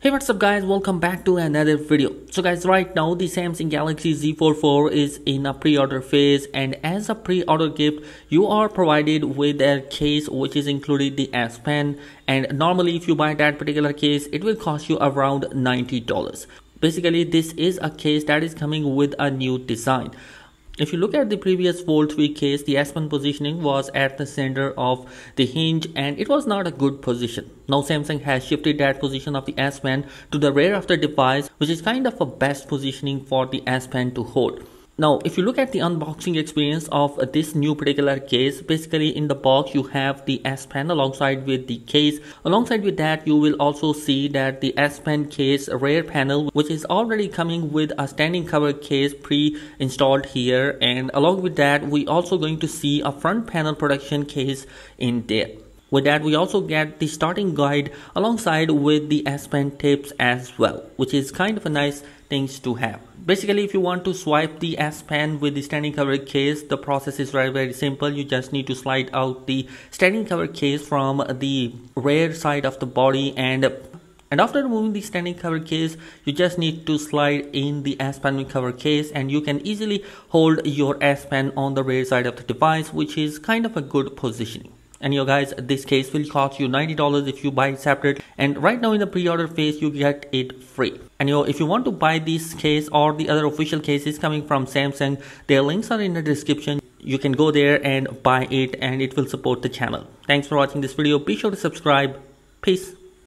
Hey, what's up guys, welcome back to another video. So guys, right now the Samsung Galaxy Z44 is in a pre-order phase, and as a pre-order gift you are provided with a case which is included the S Pen, and normally if you buy that particular case it will cost you around $90. Basically this is a case that is coming with a new design. If you look at the previous Fold 3 case, the S Pen positioning was at the center of the hinge and it was not a good position. Now Samsung has shifted that position of the S Pen to the rear of the device, which is kind of a best positioning for the S Pen to hold. Now if you look at the unboxing experience of this new particular case, basically in the box you have the S Pen alongside with the case. Alongside with that you will also see that the S Pen case rear panel, which is already coming with a standing cover case pre-installed here, and along with that we also going to see a front panel protection case in there. With that we also get the starting guide alongside with the S Pen tips as well, which is kind of a nice things to have. Basically if you want to swipe the S Pen with the standing cover case, the process is very simple. You just need to slide out the standing cover case from the rear side of the body, and after removing the standing cover case you just need to slide in the S Pen cover case, and you can easily hold your S Pen on the rear side of the device, which is kind of a good positioning. And guys, this case will cost you $90 if you buy it separate, and right now in the pre-order phase you get it free. And if you want to buy this case or the other official cases coming from Samsung, their links are in the description. You can go there and buy it and it will support the channel. Thanks for watching this video. Be sure to subscribe. Peace.